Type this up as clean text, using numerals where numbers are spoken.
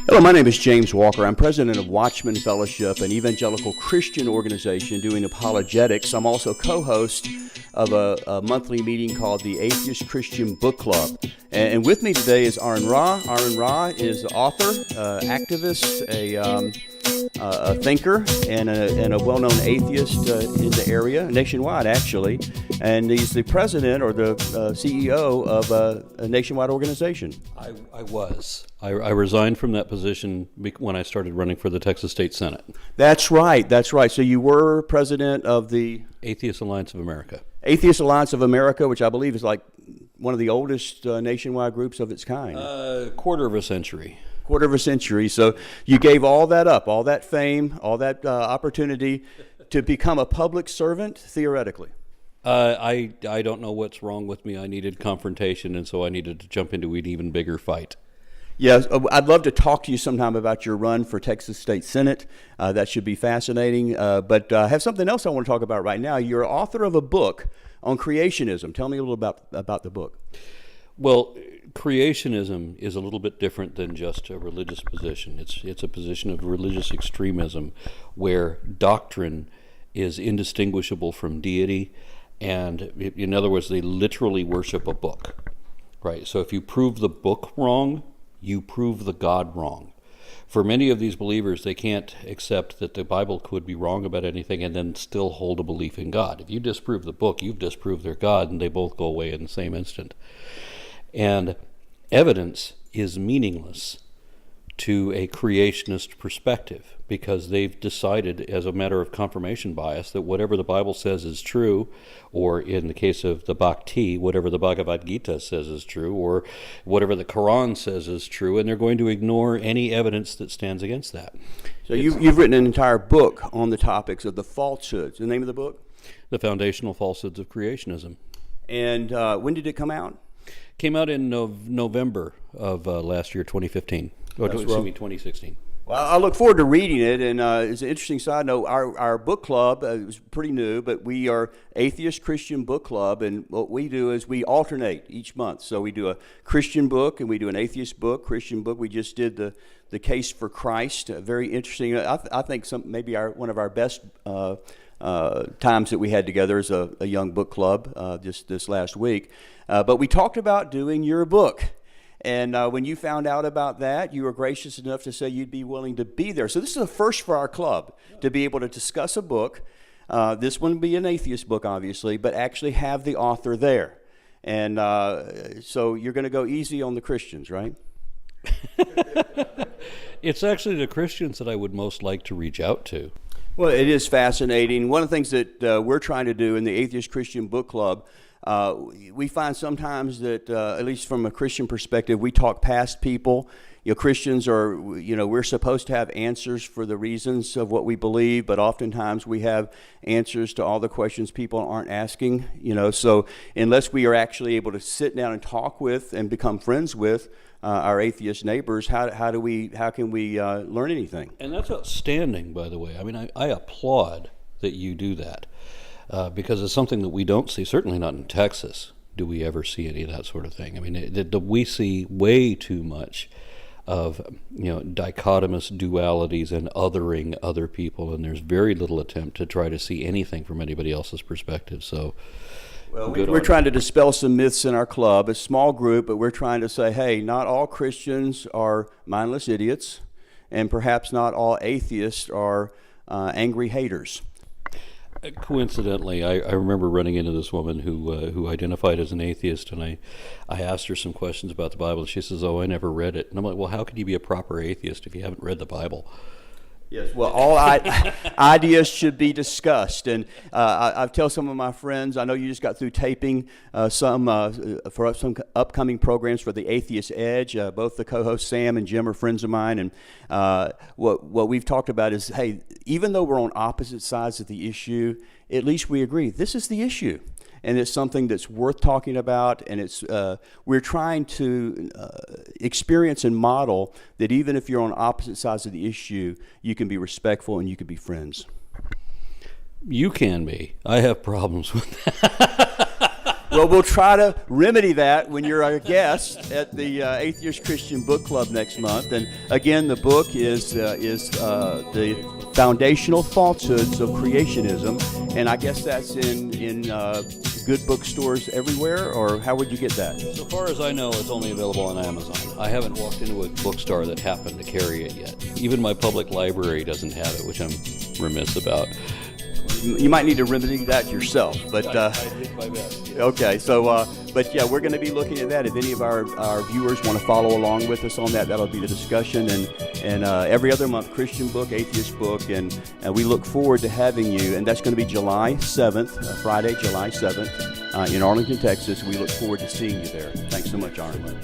Hello, my name is James Walker. I'm president of Watchman Fellowship, an evangelical Christian organization doing apologetics. I'm also co-host of a monthly meeting called the Atheist Christian Book Club. And with me today is Aron Ra. Aron Ra is an author, activist, a thinker, and a well-known atheist in the area, nationwide actually. And he's the president or the CEO of a nationwide organization. I resigned from that position when I started running for the Texas State Senate. That's right. So you were president of the Atheist Alliance of America. Atheist Alliance of America, which I believe is like one of the oldest nationwide groups of its kind. Quarter of a century. So you gave all that up, all that fame, all that opportunity to become a public servant, theoretically. I don't know what's wrong with me. I needed confrontation, and so I needed to jump into an even bigger fight. Yes, I'd love to talk to you sometime about your run for Texas State Senate. That should be fascinating. But I have something else I want to talk about right now. You're author of a book on creationism. Tell me a little about the book. Well, creationism is a little bit different than just a religious position. It's a position of religious extremism where doctrine is indistinguishable from deity, and in other words, they literally worship a book, right? So if you prove the book wrong, you prove the God wrong. For many of these believers, they can't accept that the Bible could be wrong about anything and then still hold a belief in God. If you disprove the book, you've disproved their God, and they both go away in the same instant. And evidence is meaningless to a creationist perspective because they've decided as a matter of confirmation bias that whatever the Bible says is true, or in the case of the Bhakti, whatever the Bhagavad Gita says is true, or whatever the Quran says is true, and they're going to ignore any evidence that stands against that. So you've written an entire book on the topics of the falsehoods. The name of the book? The Foundational Falsehoods of Creationism. And when did it come out? Came out in November of last year, 2015. 2016. Well, I look forward to reading it, and it's an interesting side note. Our book club is pretty new, but we are Atheist Christian Book Club, and what we do is we alternate each month. So we do a Christian book, and we do an atheist book, Christian book. We just did the Case for Christ, very interesting. I think one of our best times that we had together as a young book club just this last week. But we talked about doing your book. And when you found out about that, you were gracious enough to say you'd be willing to be there. So this is a first for our club, to be able to discuss a book. This wouldn't be an atheist book, obviously, but actually have the author there. And so you're going to go easy on the Christians, right? It's actually the Christians that I would most like to reach out to. Well, it is fascinating. One of the things that we're trying to do in the Atheist Christian Book Club, we find sometimes that, at least from a Christian perspective, we talk past people. Christians are, we're supposed to have answers for the reasons of what we believe, but oftentimes we have answers to all the questions people aren't asking, So unless we are actually able to sit down and talk with and become friends with our atheist neighbors, how can we learn anything? And that's outstanding, by the way. I mean, I applaud that you do that. Because it's something that we don't see, certainly not in Texas do we ever see any of that sort of thing. I mean, we see way too much of dichotomous dualities and othering other people, and there's very little attempt to try to see anything from anybody else's perspective. So, well, we're trying to dispel some myths in our club. It's a small group, but we're trying to say, hey, not all Christians are mindless idiots, and perhaps not all atheists are angry haters. Coincidentally, I remember running into this woman who identified as an atheist, and I asked her some questions about the Bible. She says, "Oh, I never read it." And I'm like, "Well, how could you be a proper atheist if you haven't read the Bible?" Yes, well, all ideas should be discussed. And I tell some of my friends, I know you just got through taping for some upcoming programs for the Atheist Edge. Both the co-hosts, Sam and Jim, are friends of mine. And what we've talked about is, hey, even though we're on opposite sides of the issue, at least we agree, this is the issue. And it's something that's worth talking about, and it's we're trying to experience and model that even if you're on opposite sides of the issue, you can be respectful and you can be friends. You can be. I have problems with that. Well, we'll try to remedy that when you're a guest at the Atheist Christian Book Club next month. And again, the book is the Foundational Falsehoods of Creationism, and I guess that's in good bookstores everywhere. Or how would you get that? So far as I know, it's only available on Amazon. I haven't walked into a bookstore that happened to carry it yet. Even my public library doesn't have it, which I'm remiss about. You might need to remedy that yourself, but I did my best. Yeah. okay. So, but yeah, we're going to be looking at that. If any of our viewers want to follow along with us on that, that'll be the discussion. And every other month, Christian book, atheist book, and we look forward to having you. And that's going to be July 7th, Friday, July 7th, in Arlington, Texas. We look forward to seeing you there. Thanks so much, Aron.